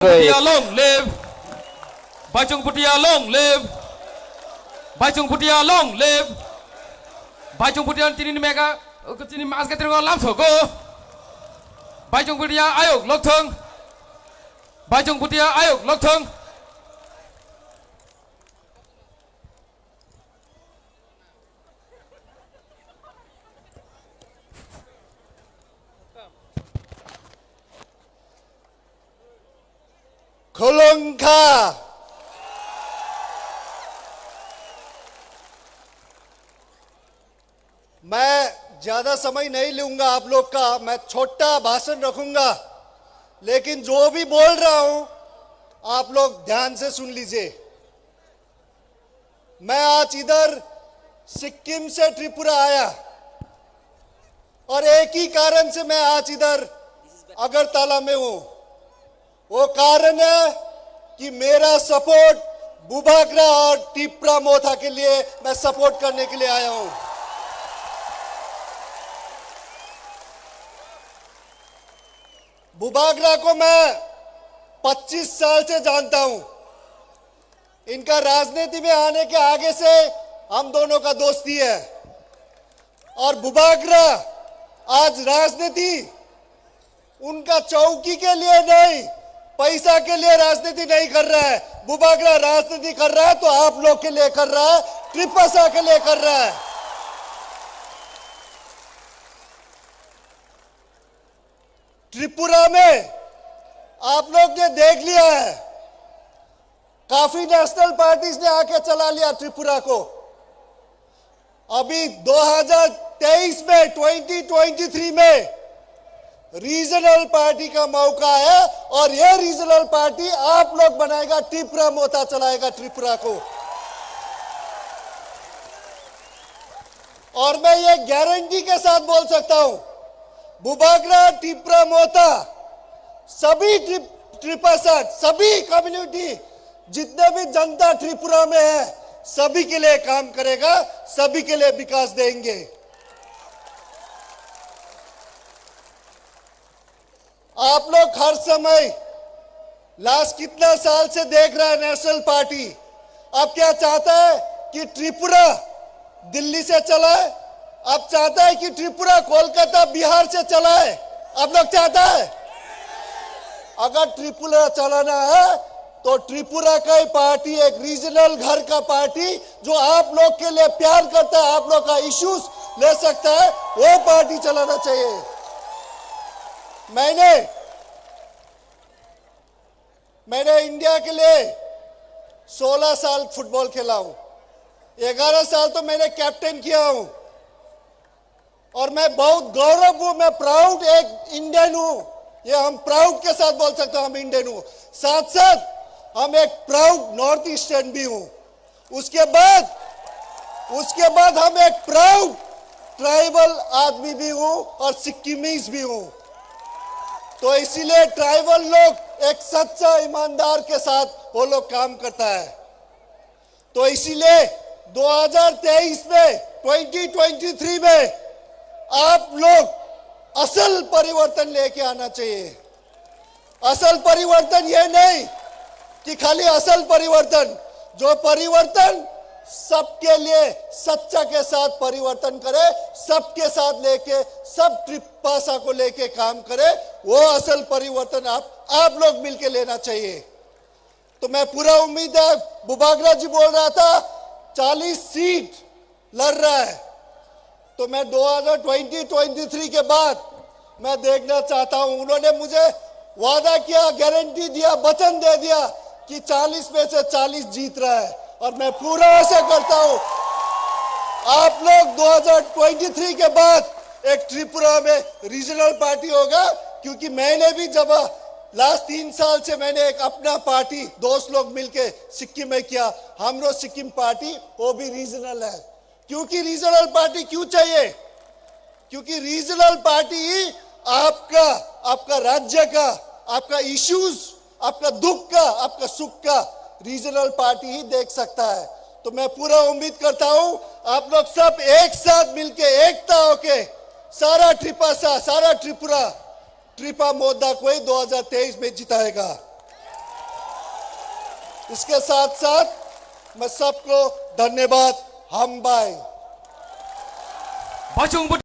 Bhutia long live. Baichung Bhutia long live. Baichung Bhutia long live. Baichung Bhutia tini mega tini mas ka tini lam so go. Baichung Bhutia ayok lok thung. Baichung Bhutia ayok lok thung. खुलुंखा मैं ज्यादा समय नहीं लूंगा आप लोग का, मैं छोटा भाषण रखूंगा, लेकिन जो भी बोल रहा हूं आप लोग ध्यान से सुन लीजिए। मैं आज इधर सिक्किम से त्रिपुरा आया और एक ही कारण से मैं आज इधर अगरतला में हूं। वो कारण है कि मेरा सपोर्ट बुबागरा और टिप्रा मोथा के लिए मैं सपोर्ट करने के लिए आया हूं। बुबागरा को मैं 25 साल से जानता हूं। इनका राजनीति में आने के आगे से हम दोनों का दोस्ती है और बुबागरा आज राजनीति उनका चौकी के लिए नहीं, पैसा के लिए राजनीति नहीं कर रहा है। बुबागरा राजनीति कर रहा है तो आप लोग के लिए कर रहा है, त्रिपसा के लिए कर रहा है। त्रिपुरा में आप लोग ने देख लिया है, काफी नेशनल पार्टीज ने आके चला लिया त्रिपुरा को। अभी 2023 में 2023 में रीजनल पार्टी का मौका है और ये रीजनल पार्टी आप लोग बनाएगा, टिप्रा मोथा चलाएगा त्रिपुरा को। और मैं ये गारंटी के साथ बोल सकता हूं, बुबागरा टिप्रा मोथा सभी त्रिपसठ सभी कम्युनिटी जितने भी जनता त्रिपुरा में है सभी के लिए काम करेगा, सभी के लिए विकास देंगे। आप लोग हर समय लास्ट कितना साल से देख रहा है नेशनल पार्टी अब क्या चाहता है कि त्रिपुरा दिल्ली से चलाए, अब चाहता है कि त्रिपुरा कोलकाता बिहार से चलाए। आप लोग चाहता है अगर त्रिपुरा चलाना है तो त्रिपुरा का ही पार्टी, एक रीजनल घर का पार्टी जो आप लोग के लिए प्यार करता है, आप लोग का इश्यूज ले सकता है, वो पार्टी चलाना चाहिए। मैंने इंडिया के लिए 16 साल फुटबॉल खेला हूं, 11 साल तो मैंने कैप्टन किया हूं और मैं बहुत गौरव हूं, मैं प्राउड एक इंडियन हूं। ये हम प्राउड के साथ बोल सकते हैं हम इंडियन हूं, साथ साथ हम एक प्राउड नॉर्थ ईस्टर्न भी हूं। उसके बाद हम एक प्राउड ट्राइबल आदमी भी हूं और सिक्किमीज भी हूं। तो इसीलिए ट्राइबल लोग एक सच्चा ईमानदार के साथ वो लोग काम करता है। तो इसीलिए 2023 में 2023 में आप लोग असल परिवर्तन लेके आना चाहिए। असल परिवर्तन ये नहीं कि खाली असल परिवर्तन, जो परिवर्तन सबके लिए सच्चा के साथ परिवर्तन करे, सबके साथ लेके सब त्रिपसा को लेके काम करे, वो असल परिवर्तन आप लोग मिलके लेना चाहिए। तो मैं पूरा उम्मीद है, बुबागरा जी बोल रहा था 40 सीट लड़ रहा है, तो मैं 2023 के बाद मैं देखना चाहता हूं। उन्होंने मुझे वादा किया, गारंटी दिया, वचन दे दिया कि 40 में से 40 जीत रहा है और मैं पूरा आशा करता हूं आप लोग 2023 के बाद एक त्रिपुरा में रीजनल पार्टी होगा। क्योंकि मैंने भी जब लास्ट 3 साल से मैंने एक अपना पार्टी दोस्त लोग मिलके सिक्किम में किया, हमरो सिक्किम पार्टी वो भी रीजनल है। क्योंकि रीजनल पार्टी क्यों चाहिए? क्योंकि रीजनल पार्टी आपका राज्य का, आपका इश्यूज, आपका दुख का, आपका सुख का रीजनल पार्टी ही देख सकता है। तो मैं पूरा उम्मीद करता हूं आप लोग सब एक साथ मिलके एकता होके सारा त्रिपसा, सारा त्रिपुरा, त्रिपा मोदा को ही 2023 में जिताएगा। इसके साथ साथ मैं सबको धन्यवाद हम बाय बाइचुंग